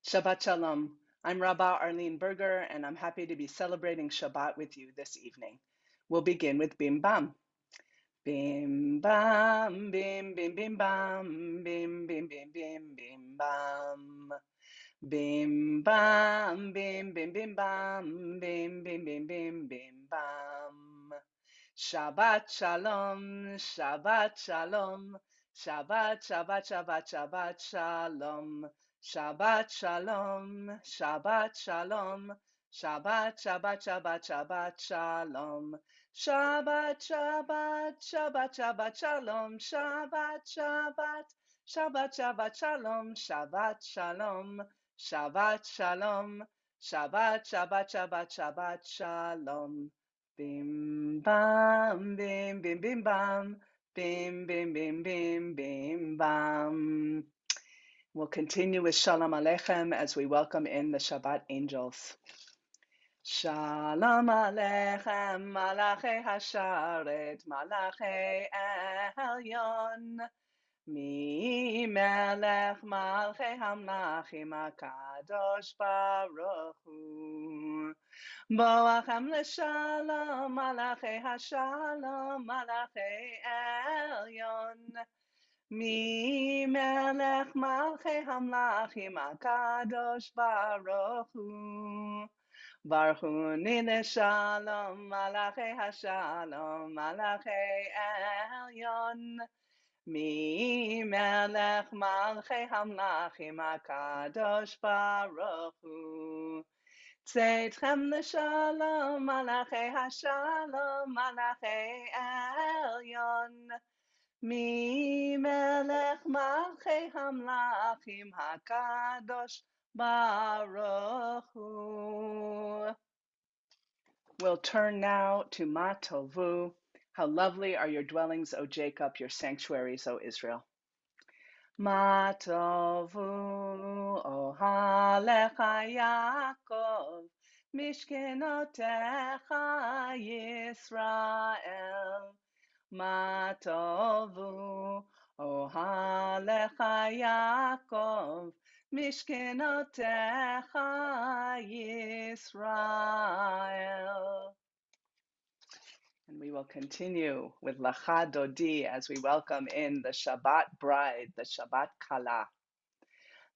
Shabbat Shalom. I'm Rabbah Arlene Berger, and I'm happy to be celebrating Shabbat with you this evening. We'll begin with Bim Bam. Bim Bam, Bim Bim Bim Bam, Bim Bim Bim Bim Bim Bam. Bim Bam, Bim Bim Bim Bam, Bim Bim Bim Bim Bim Bam. Shabbat Shalom, Shabbat Shalom, Shabbat, Shabbat, Shabbat, Shabbat Shalom, Shabbat Shalom, Shabbat Shalom, Shabbat, Shabbat, Shabbat, Shabbat Shalom, Shabbat, Shabbat, Shabbat, Shabbat Shalom, Shabbat, Shabbat, Shabbat, Shabbat Shalom, Shabbat Shalom, Shabbat Shalom, Shabbat, Shabbat, Shabbat, Shabbat Shalom. Bim bam, bim bim bim bam, bim bim bim bim bim bam. We'll continue with Shalom Aleichem as we welcome in the Shabbat angels. Shalom Aleichem, Malachei Hasharet, Malachei Elyon. Mi melech malchei hamlachim HaKadosh Baruch Hu. Boachem l'shalom, malachei hashalom, malachei elyon. Mi melech malchei hamlachim HaKadosh Baruch Hu. Barchuni l'shalom, malachei hashalom, malachei elyon. Mi melech malchei hamlachim HaKadosh Baruch Hu. Tzedchem l'shalom, malachei hashalom, malachei elyon. Mi melech malchei hamlachim HaKadosh Baruch Hu. We'll turn now to Ma Tovu. How lovely are your dwellings, O Jacob, your sanctuaries, O Israel. Ma tovu ohalecha Yaakov, mishkenotecha Yisrael. Ma tovu ohalecha Yaakov, mishkenotecha Yisrael. And we will continue with Lacha Dodi as we welcome in the Shabbat bride, the Shabbat Kala.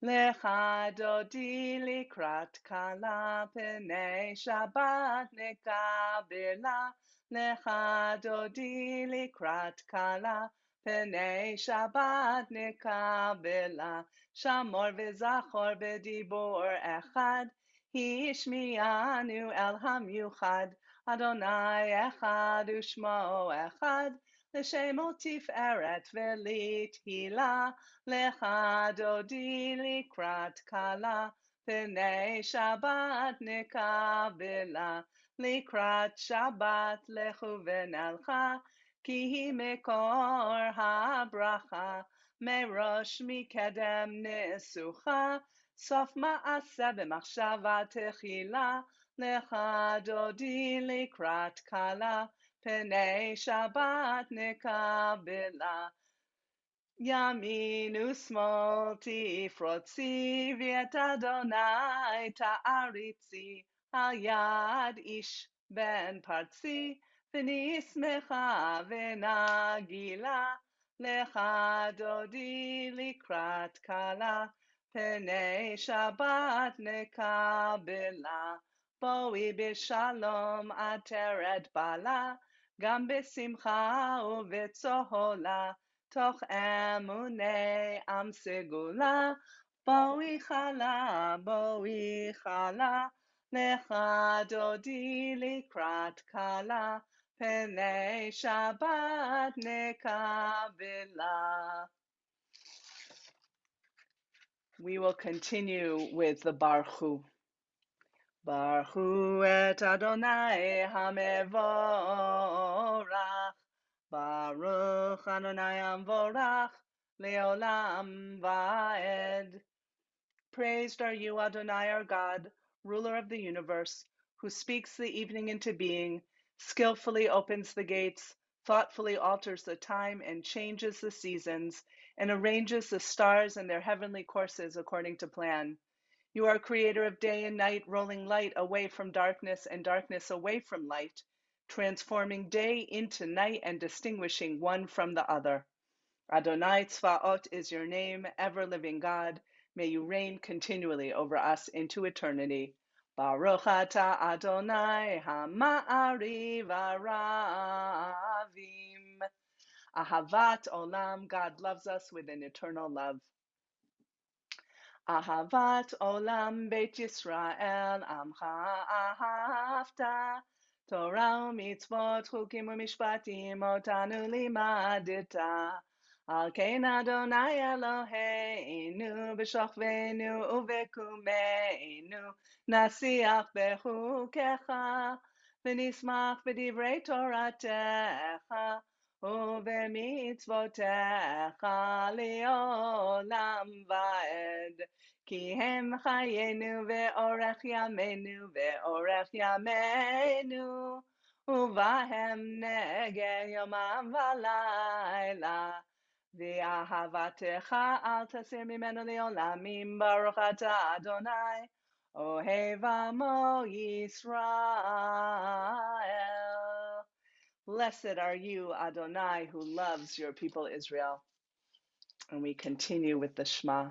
Lecha Dodi likrat Kala p'nei Shabbat nekabela. Lecha Dodi likrat Kala p'nei Shabbat nekabela. Shamor v'zachor b'dibor echad. Hishmianu el hamyuchad. Adonai echad u'shmo echad, l'shemo tiferet v'lithilah, lecha dodi likrat kala, p'nei Shabbat nekabela, likrat Shabbat lechu v'nelcha, ki hi mekor habracha, merosh mikedem nesucha, sof ma'aseh b'machshava techila, Lecha dodi likrat kala, p'nei Shabbat nekabela. Yamin u'smol tifrotzi, v'et Adonai ta'aritzi, al yad ish ben partzi, v'nismecha v'nagila. Lecha dodi likrat kala, p'nei Shabbat nekabela. Boi b'shalom ateret bala, gam b'simcha u'v'tzohola, toch emunei am segula. Boi chala, lecha dodi likrat kala, p'nei Shabbat nekabela. We will continue with the Baruch Hu. Baruch Hu et Adonai hamevorach, Baruch Adonai hamvorach, leolam vaed. Praised are you, Adonai, our God, ruler of the universe, who speaks the evening into being, skillfully opens the gates, thoughtfully alters the time and changes the seasons, and arranges the stars and their heavenly courses according to plan. You are creator of day and night, rolling light away from darkness and darkness away from light, transforming day into night and distinguishing one from the other. Adonai Tzvaot is your name, ever-living God. May you reign continually over us into eternity. Baruch atah Adonai Hama'ari V'Aravim. Ahavat Olam, God loves us with an eternal love. Ahavat Olam Beit Yisrael, Amcha Ahavta. Torah u'mitzvot, chukim u'mishpatim, otanu limadita. Al kein Adonai Eloheinu, b'shochvenu u'vekumeinu, nasiach bechukecha, v'nismach b'divrei Toratecha, u'v'mitzvotecha li'olam va'ed. כי הם חיינו ואורך ימינו ואורך ימינו, ובהם נגע יומם ולילה. ואהבתך אל תסיר ממנו לעולמים, ברוך אתה אדוני, אוהב עמו ישראל. Blessed are you, Adonai, who loves your people Israel. And we continue with the Shema.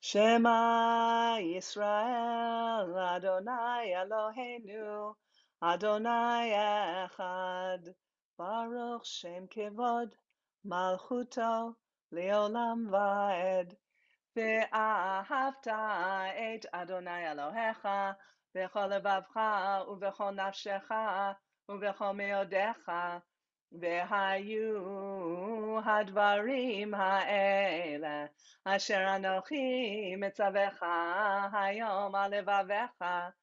Shema Yisrael, Adonai Eloheinu, Adonai Echad, Baruch Shem Kevod, Malchuto, Leolam Vaed, Ve'ahavta et Adonai Elohecha, V'chol levavcha, U'v'chol nafshecha, U'v'chol meodecha, Ve'hayu hadvarim ha'ele, Asher anochi metzavecha hayom al levavecha,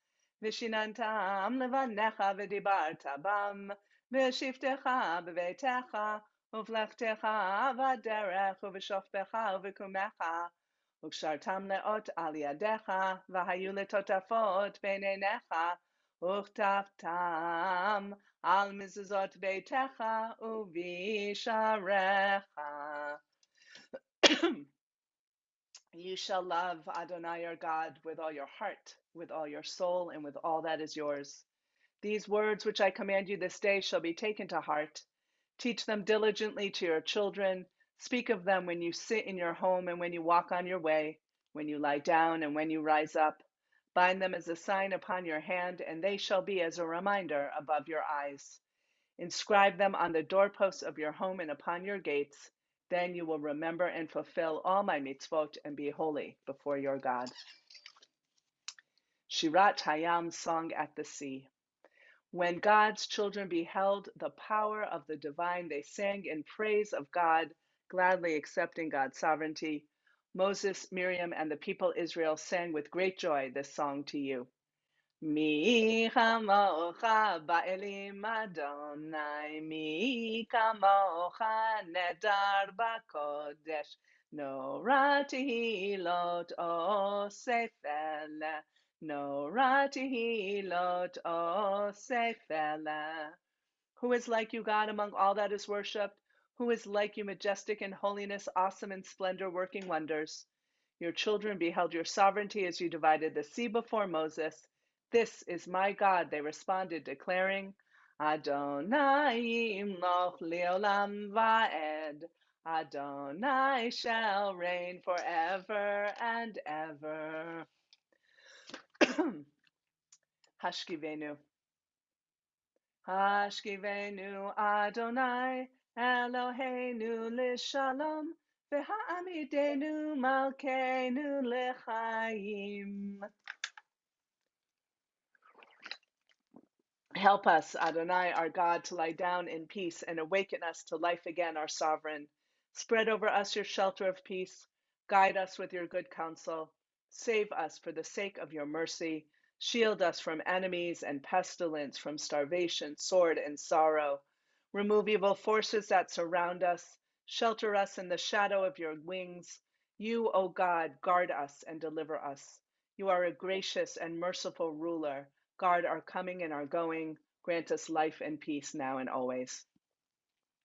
V'shinantam levanecha v'dibarta bam, V'shiftecha b'veitecha, Uvlechtecha v'derech, Uv'shoftecha uv'kumecha, Ukshartam leot al yadecha, V'hayu letotafot b'neinecha, Uchtaftam al mezuzot beitecha uvisharecha. You shall love Adonai your God with all your heart, with all your soul, and with all that is yours. These words which I command you this day shall be taken to heart. Teach them diligently to your children. Speak of them when you sit in your home and when you walk on your way, when you lie down and when you rise up. Bind them as a sign upon your hand, and they shall be as a reminder above your eyes. Inscribe them on the doorposts of your home and upon your gates. Then you will remember and fulfill all my mitzvot and be holy before your God. Shirat Hayam, Song at the Sea. When God's children beheld the power of the divine, they sang in praise of God, gladly accepting God's sovereignty. Moses, Miriam, and the people Israel sang with great joy this song to you. Mi kamocha ba'elim Adonai, mi kamocha nedar b'kodesh, Norah tehilot osefele, Norah tehilot osefele. Who is like you, God, among all that is worshipped? Who is like you, majestic in holiness, awesome in splendor, working wonders? Your children beheld your sovereignty as you divided the sea before Moses. This is my God, they responded, declaring, Adonai imloch leolam va'ed. Adonai shall reign forever and ever. Hashkivenu. Hashkivenu Adonai Eloheinu l'shalom, v'ha'amidenu malkeinu l'chaim. Help us, Adonai, our God, to lie down in peace and awaken us to life again, our sovereign. Spread over us your shelter of peace. Guide us with your good counsel. Save us for the sake of your mercy. Shield us from enemies and pestilence, from starvation, sword, and sorrow. Remove evil forces that surround us. Shelter us in the shadow of your wings. You, O God, guard us and deliver us. You are a gracious and merciful ruler. Guard our coming and our going. Grant us life and peace now and always.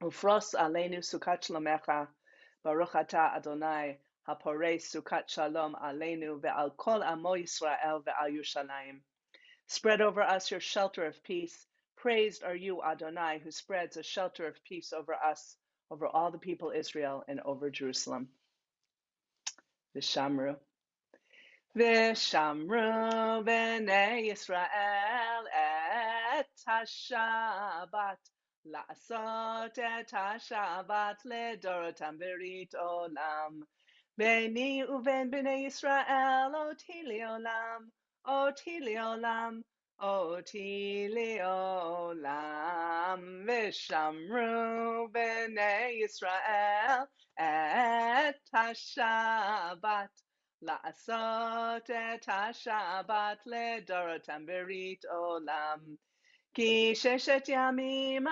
Ufros aleinu sukat shlomecha, Baruch atah Adonai, Haporei Sukat Shalom Aleinu ve'al kol amo Yisrael ve'al Yerushalayim. Spread over us your shelter of peace. Praised are you, Adonai, who spreads a shelter of peace over us, over all the people Israel, and over Jerusalem. Vishamru. Vishamru b'nei Yisrael et ha-Shabbat, la'asot et ha-Shabbat ledorotam berit olam. Beni uven b'nei Yisrael oti leolam, oti leolam, oti leolam. Vishamru b'nei Yisrael et ha-Shabbat, לעשות את השבת לדורותם ברית עולם. כי 6 ימים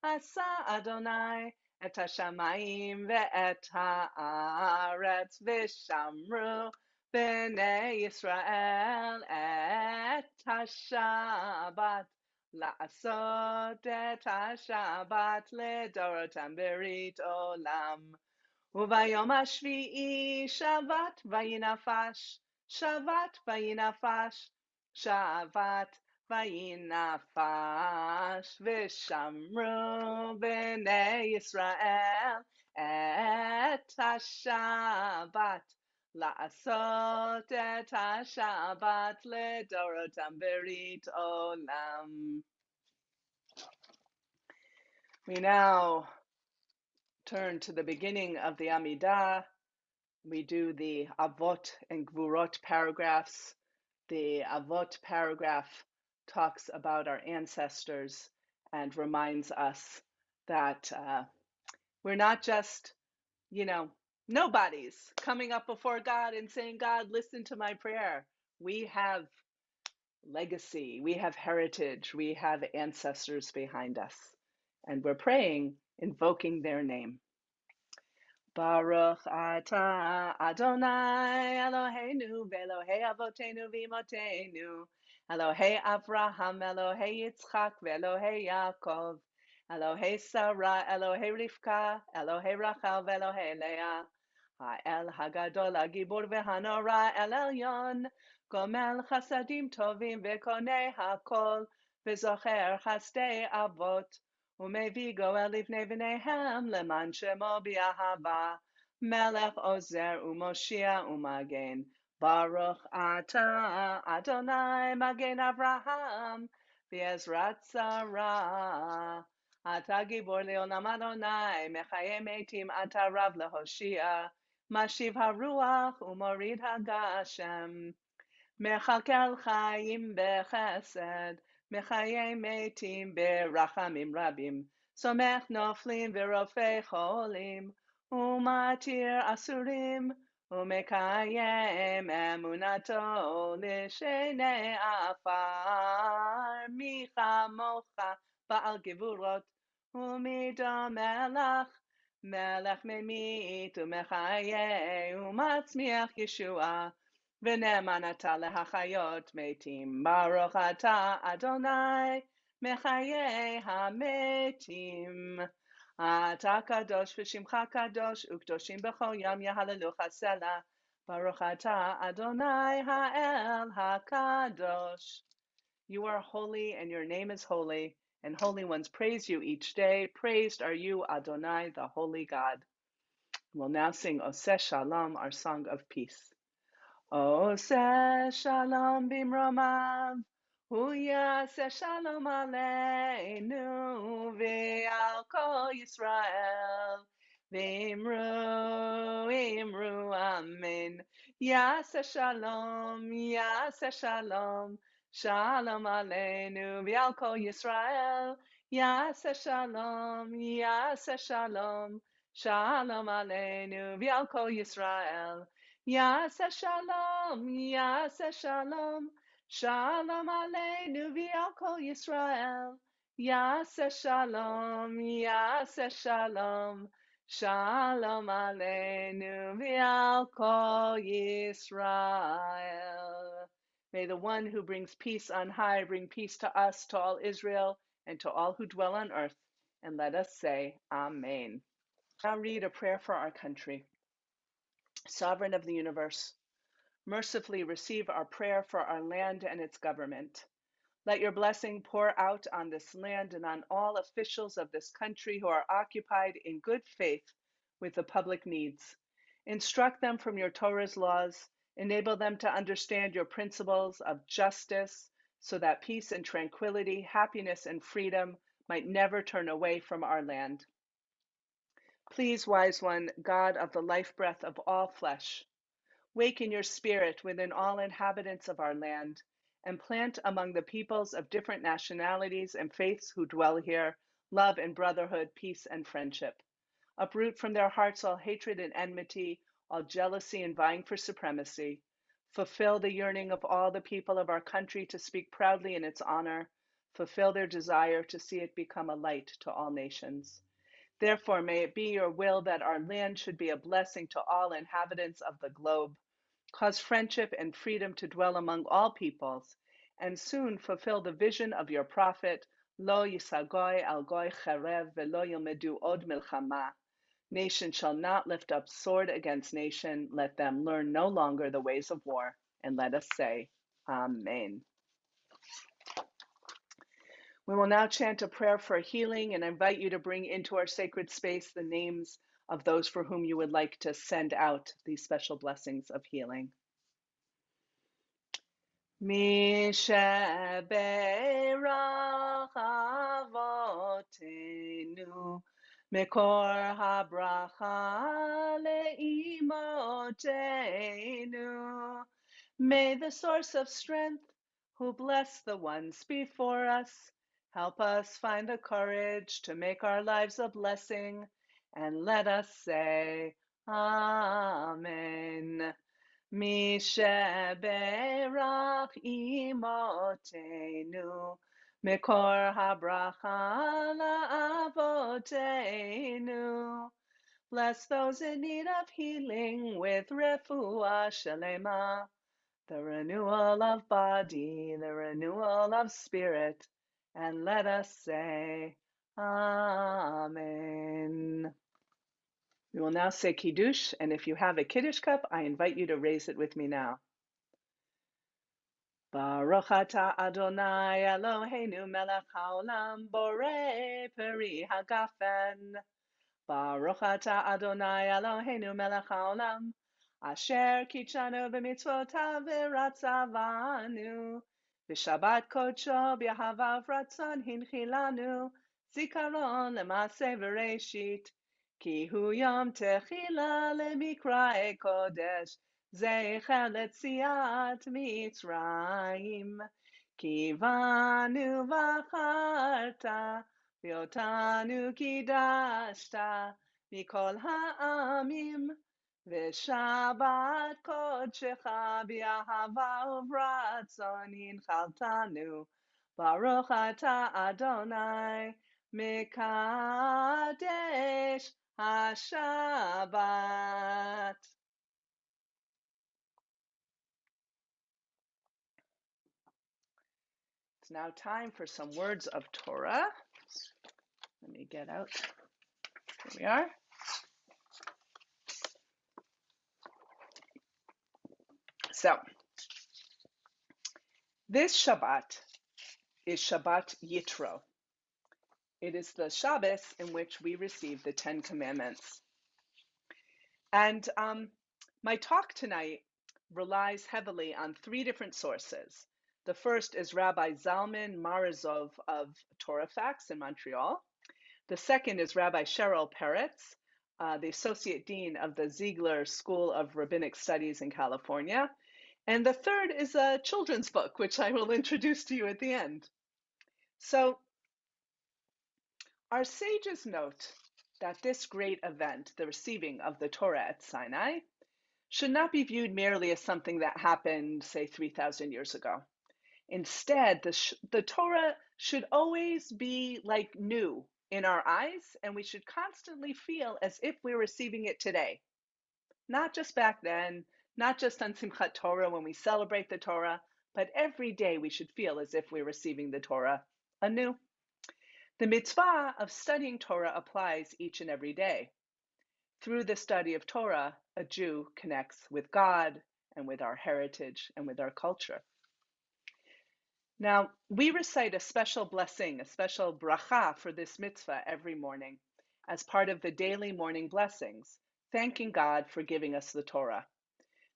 עשה אדוני את השמיים ואת הארץ, ושמרו בני ישראל את השבת, לעשות את השבת לדורותם ברית עולם. וביום השביעי שבת וינפש, שבת וינפש, שבת וינפש, ושמרו בני ישראל את השבת, לעשות את השבת לדורותם ברית עולם. We now turn to the beginning of the Amidah. We do the Avot and Gvurot paragraphs. The Avot paragraph talks about our ancestors and reminds us that we're not just, nobodies coming up before God and saying, God, listen to my prayer. We have legacy, we have heritage, we have ancestors behind us. And we're praying, invoking their name. Baruch atah Adonai Eloheinu ve'Elohei Avotenu v'Imotenu, Elohei Avraham, Elohei Yitzchak ve'Elohei Yaakov, Elohei Sarah, Elohei Rivka, Elohei Rachel ve'Elohei Leah, Ha'el Hagadol Hagibur ve'Hanora El Elyon, Gomel Chasadim Tovim ve'Konei Hakol, ve'Zocher Chasdei Avot, ומביא גואל לבני בניהם למען שמו באהבה, מלך עוזר ומושיע ומגן. ברוך אתה אדוני מגן אברהם בעזרת שרה. אתה גיבור לעולם אדוני, מחיי מתים אתה רב להושיע, משיב הרוח ומוריד הגשם. מכלכל חיים בחסד, מחיי מתים ברחמים רבים, סומך נופלים ורופא חולים, ומתיר אסורים, ומקיים אמונתו לשני עפר. מי כמוך בעל גבורות, ומדומה לך, מלך ממית ומחיה, ומצמיח ישועה, ונאמן אתה להחיות מתים. ברוך אתה אדוני מחיי המתים. אתה קדוש ושמך קדוש, וקדושים בכל יום יהללוך סלה. ברוך אתה אדוני האל הקדוש. You are holy and your name is holy, and holy ones praise you each day. Praised are you, Adonai, the holy God. We'll now sing Oseh Shalom, our song of peace. Oseh Shalom bimromav, hu yaseh shalom aleinu ve'al kol Yisrael, v'imru amen. Yaseh shalom, shalom aleinu ve'al kol Yisrael. Yaseh shalom, shalom aleinu ve'al kol Yisrael. Yaseh shalom, shalom aleinu ve'al kol Yisrael. Yaseh shalom, shalom aleinu ve'al kol Yisrael. May the one who brings peace on high bring peace to us, to all Israel, and to all who dwell on earth. And let us say, Amen. Read a prayer for our country. Sovereign of the universe, mercifully receive our prayer for our land and its government. Let your blessing pour out on this land and on all officials of this country who are occupied in good faith with the public needs. Instruct them from your Torah's laws. Enable them to understand your principles of justice so that peace and tranquility, happiness and freedom might never turn away from our land. Please, Wise One, God of the life breath of all flesh, waken your spirit within all inhabitants of our land and plant among the peoples of different nationalities and faiths who dwell here love and brotherhood, peace and friendship. Uproot from their hearts all hatred and enmity, all jealousy and vying for supremacy. Fulfill the yearning of all the people of our country to speak proudly in its honor. Fulfill their desire to see it become a light to all nations. Therefore, may it be your will that our land should be a blessing to all inhabitants of the globe. Cause friendship and freedom to dwell among all peoples, and soon fulfill the vision of your prophet, Lo yisagoy al goy cherev velo yilmedu od milchama. Nation shall not lift up sword against nation. Let them learn no longer the ways of war. And let us say, Amen. We will now chant a prayer for healing and invite you to bring into our sacred space the names of those for whom you would like to send out these special blessings of healing. Mi sheberach avotenu mekor habracha leimotenu. May the source of strength, who bless the ones before us, help us find the courage to make our lives a blessing, and let us say, Amen. Mi sheberach imotenu, mekor habracha la'avotenu. Bless those in need of healing with refuah shelema, the renewal of body, the renewal of spirit, and let us say, Amen. We will now say Kiddush, and if you have a Kiddush cup, I invite you to raise it with me now. Baruch atah Adonai Eloheinu melech haolam borei peri hagafen. Baruch atah Adonai Eloheinu melech haolam asher kitshanu b'mitzvotav v'ratzavanu v'shabbat kodsho b'yahavav ratzon hinchilanu zikaron l'maseh v'reishit ki hu yom techila lemikrae kodesh zecher letziat Mitzrayim kivanu v'acharta V'otanu kidashta mikol ha'amim v'shabbat kodshecha b'ahava uvratzon hinchaltanu Baruch atah Adonai mekadesh haShabbat. It's now time for some words of Torah. Let me get out. Here we are. So, this Shabbat is Shabbat Yitro. It is the Shabbos in which we receive the Ten Commandments. And my talk tonight relies heavily on three different sources. The first is Rabbi Zalman Marazov of Torah Facts in Montreal. The second is Rabbi Cheryl Peretz, the Associate Dean of the Ziegler School of Rabbinic Studies in California. And the third is a children's book, which I will introduce to you at the end. So, our sages note that this great event, the receiving of the Torah at Sinai, should not be viewed merely as something that happened, say, 3,000 years ago. Instead, the Torah should always be like new in our eyes, and we should constantly feel as if we're receiving it today. Not just back then, not just on Simchat Torah when we celebrate the Torah, but every day we should feel as if we're receiving the Torah anew. The mitzvah of studying Torah applies each and every day. Through the study of Torah, a Jew connects with God and with our heritage and with our culture. Now, we recite a special blessing, a special bracha for this mitzvah every morning as part of the daily morning blessings, thanking God for giving us the Torah.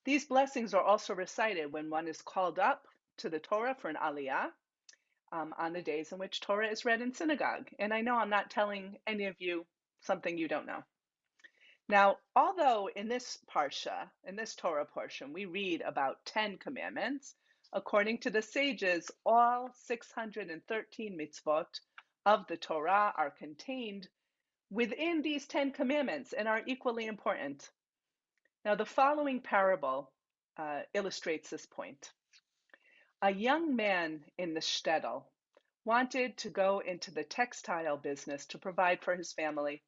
These blessings are also recited when one is called up to the Torah for an aliyah on the days in which Torah is read in synagogue. And I know I'm not telling any of you something you don't know. Now, although in this parsha, in this Torah portion, we read about 10 commandments, according to the sages, all 613 mitzvot of the Torah are contained within these 10 commandments and are equally important. Now, the following parable illustrates this point. A young man in the shtetl wanted to go into the textile business to provide for his family.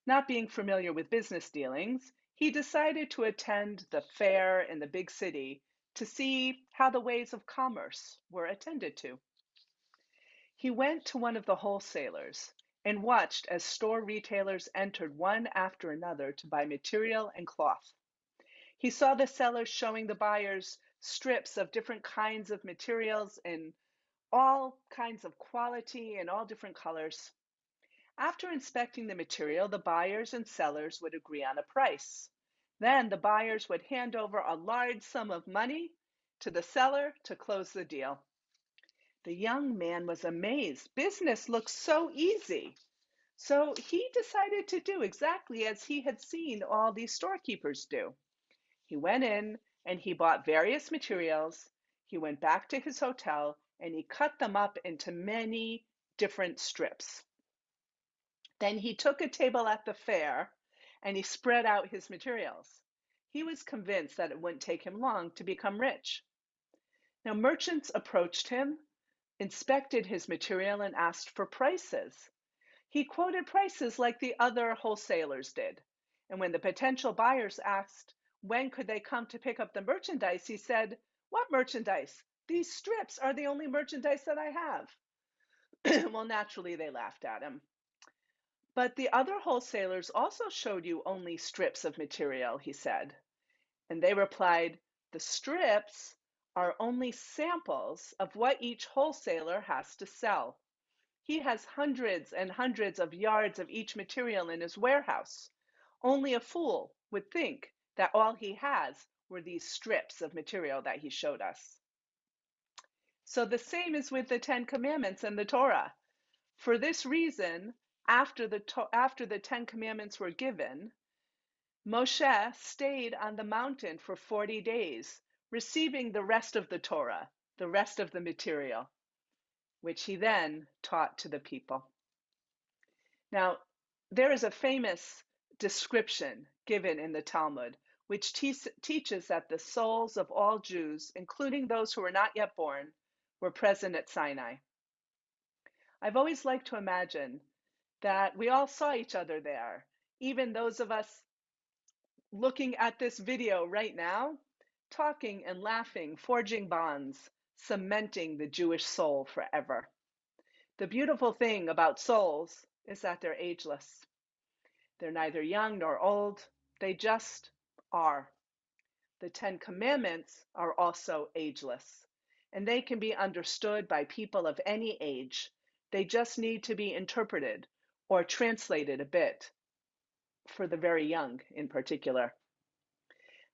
Not being familiar with business dealings, he decided to attend the fair in the big city to see how the ways of commerce were attended to. He went to one of the wholesalers and watched as store retailers entered one after another to buy material and cloth. He saw the sellers showing the buyers strips of different kinds of materials in all kinds of quality and all different colors. After inspecting the material, the buyers and sellers would agree on a price. Then the buyers would hand over a large sum of money to the seller to close the deal. The young man was amazed. Business looked so easy. So he decided to do exactly as he had seen all these storekeepers do. He went in and he bought various materials. He went back to his hotel and he cut them up into many different strips. Then he took a table at the fair and he spread out his materials. He was convinced that it wouldn't take him long to become rich. Now, merchants approached him, inspected his material, and asked for prices. He quoted prices like the other wholesalers did. And when the potential buyers asked when could they come to pick up the merchandise, he said, "What merchandise? These strips are the only merchandise that I have." Well, naturally, they laughed at him. "But the other wholesalers also showed you only strips of material," he said. And they replied, "The strips are only samples of what each wholesaler has to sell. He has hundreds and hundreds of yards of each material in his warehouse. Only a fool would think that all he has were these strips of material that he showed us." So the same is with the 10 Commandments and the Torah. For this reason, after the 10 Commandments were given, Moshe stayed on the mountain for 40 days, receiving the rest of the Torah, the rest of the material, which he then taught to the people. Now, there is a famous description given in the Talmud, which teaches that the souls of all Jews, including those who were not yet born, were present at Sinai. I've always liked to imagine that we all saw each other there, even those of us looking at this video right now, talking and laughing, forging bonds, cementing the Jewish soul forever. The beautiful thing about souls is that they're ageless. They're neither young nor old, they just are. The 10 Commandments are also ageless, and they can be understood by people of any age. They just need to be interpreted or translated a bit, for the very young in particular.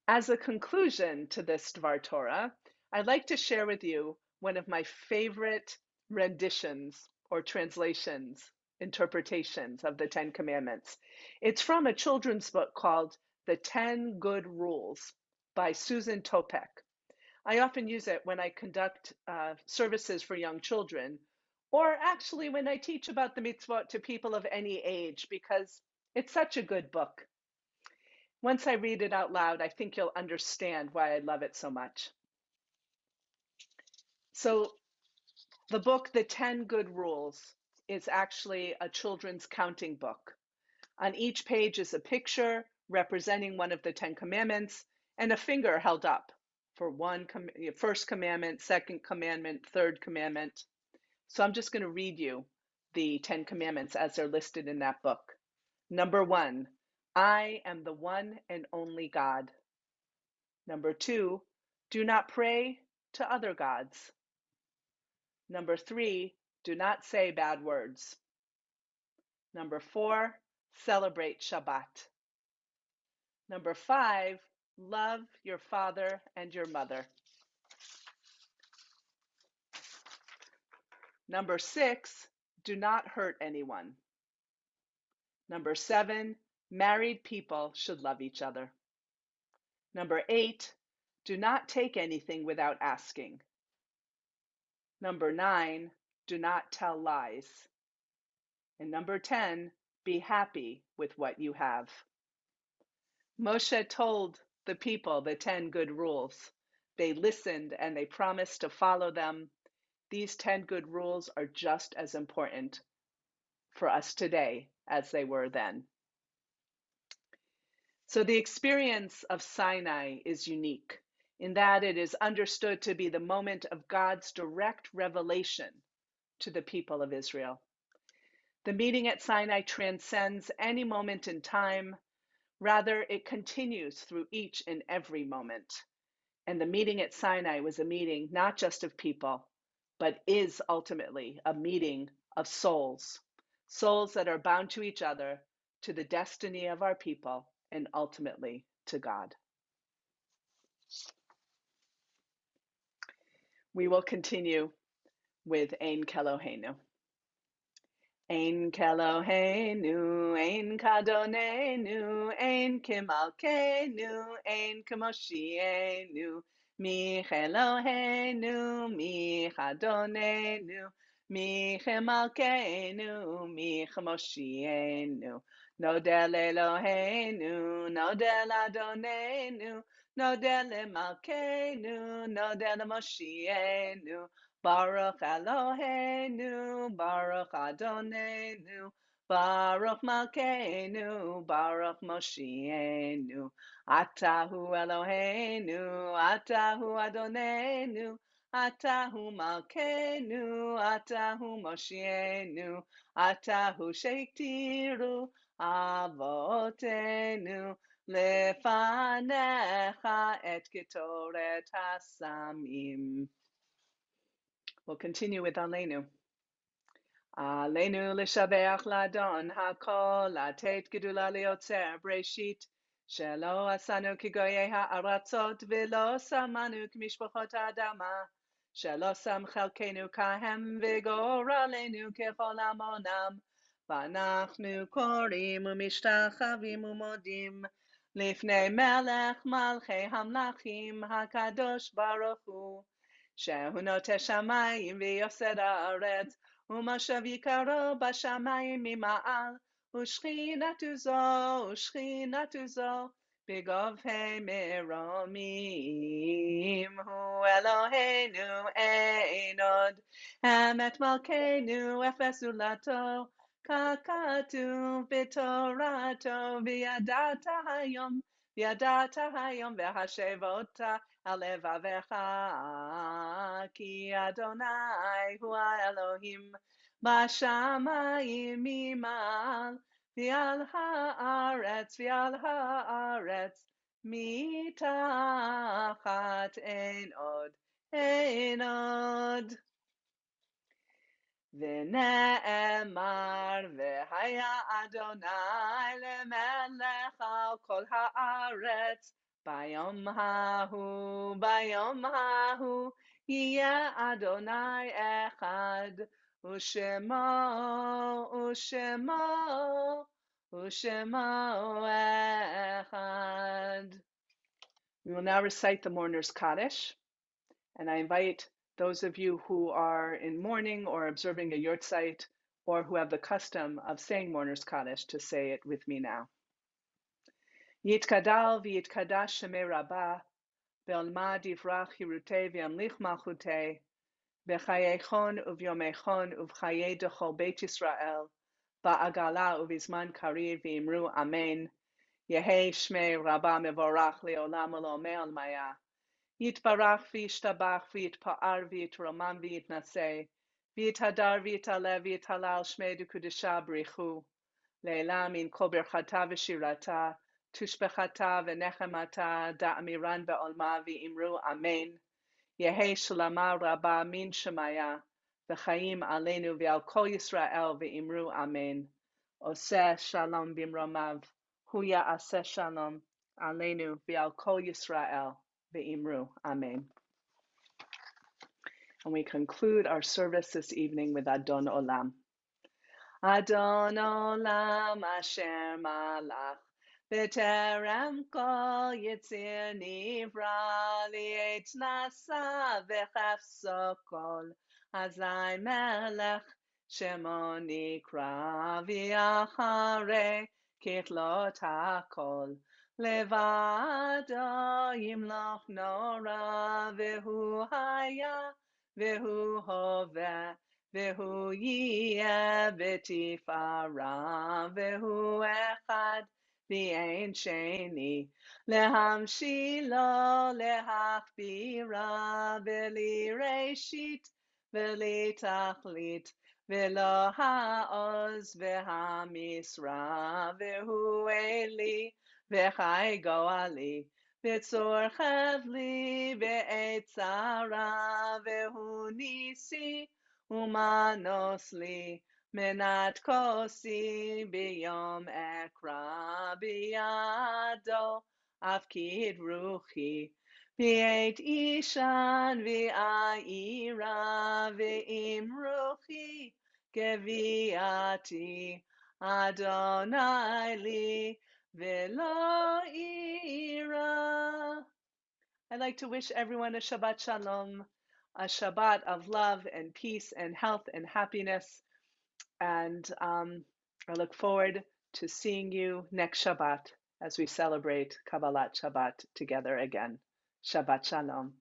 As a conclusion to this Dvar Torah, I'd like to share with you one of my favorite renditions or translations, interpretations of the 10 Commandments. It's from a children's book called The 10 Good Rules by Susan Topek. I often use it when I conduct services for young children, or actually when I teach about the mitzvot to people of any age, because it's such a good book. Once I read it out loud, I think you'll understand why I love it so much. So the book, The 10 Good Rules, is actually a children's counting book. On each page is a picture representing one of the 10 commandments and a finger held up for first commandment, second commandment, third commandment. So I'm just going to read you the 10 commandments as they're listed in that book. Number 1, I am the one and only God. Number 2, do not pray to other gods. Number 3, do not say bad words. Number 4, celebrate Shabbat. Number 5, love your father and your mother. Number 6, do not hurt anyone. Number 7, married people should love each other. Number 8, do not take anything without asking. Number 9, do not tell lies. And number 10, be happy with what you have. Moshe told the people the 10 good rules. They listened and they promised to follow them. These 10 good rules are just as important for us today as they were then. So the experience of Sinai is unique in that it is understood to be the moment of God's direct revelation to the people of Israel. The meeting at Sinai transcends any moment in time. Rather, it continues through each and every moment. And the meeting at Sinai was a meeting not just of people, but is ultimately a meeting of souls, souls that are bound to each other, to the destiny of our people, and ultimately to God. We will continue with Ein Keloheinu. Ein Keloheinu, Ein Kadonenu, Ein Kimalkenu, Ein Kemoshienu, Mi Eloheinu, Mi Chadonenu, Mi Chemalkenu, Mi Chemoshienu. Nodel Eloheinu, Nodel Adonenu, Nodel Malkenu, Nodel Moshienu. Baruch Eloheinu, Baruch Adonenu, Baruch Malkeinu, Baruch Moshienu. Atahu Eloheinu, Atahu Adonenu, Atahu Malkeinu, Atahu Moshienu, Atahu Sheiktiru, Avotenu, Lefanecha et Ketoret Hasamim. We'll continue with Arlene. Alenu l'shabeach ladon hakol latet gedula liotzer breshit shelo asanu kigoye ha'aratzot velo samanu k'mishpachot ha'adama shelo sam chelkenu kahem v'goralenu kechol amonam v'anachnu korim u'mishtachavim u'modim lifnei melech malchei hamlachim hakadosh baruch hu שהוא נוטה שמיים ויוסד הארץ, ומשב יקרו בשמיים ממעל, ושכינתו זו בגובהי מרומים. הוא אלוהינו אין עוד, אמת מלכנו אפס זולתו, ככתוב בתורתו, וידעת היום והשבות על לבביך, כי אדוני הוא האלוהים בשמיים ממעל, ועל הארץ מתחת אין עוד. ונאמר והיה אדוני למלך על כל הארץ, ביום ההוא יהיה אדוני אחד, ושמו אחד. We will now recite the Mourner's Kaddish, and I invite those of you who are in mourning or observing a yurtzeit or who have the custom of saying Mourner's Kaddish to say it with me now. Yitkadal v'yitkadash shemei Rabbah, ve'olma divrach hirutei v'yamlich malchutei, v'chayeichon uvyomeichon uv'chayei dechol Beit Yisrael, ba'agala uvizman karir v'imru amen, yehei shmei Rabbah mevorach le'olam u'lomei almaya. Yitbarach v'yishtabach v'yitpa'ar v'yitromam v'yitnaseh, v'yithadar v'yitaleh v'yitalal shmei d'kudesha b'richu, לעילה מן כל ברכתה ושירתה, תושבחתה ונחמתה, דאמירן בעולמה ואמרו אמן. יהי שלמה רבה מן שמיה, וחיים עלינו ועל כל ישראל ואמרו אמן. עושה שלום במרומיו, הוא יעשה שלום עלינו ועל כל ישראל ואמרו amen. And we conclude our service this evening with Adon Olam. Adon Olam Asher Malach B'terem kol yitzir nivra li'et nasa v'chafso kol Azai melech shemo nikra v'yacharei kitlot hakol Levado yimloch nora v'hu haya v'hu hoveh Vehu yeh v'tifara, vehu echad v'ein sheni, lehamshilo lehachbira, v'li reshit v'li tachlit, v'lo ha'oz v'hamisra, vehu eli v'chai goali, v'tzor chavli v'et tzara, vehu nisi, Umanos li menat kosi biyom ekra biyado afkid ruchi v'et ishan v'ayira v'im ruchi geviati Adonai li v'lo ira. I'd like to wish everyone a Shabbat Shalom, a Shabbat of love and peace and health and happiness. And I look forward to seeing you next Shabbat as we celebrate Kabbalat Shabbat together again. Shabbat Shalom.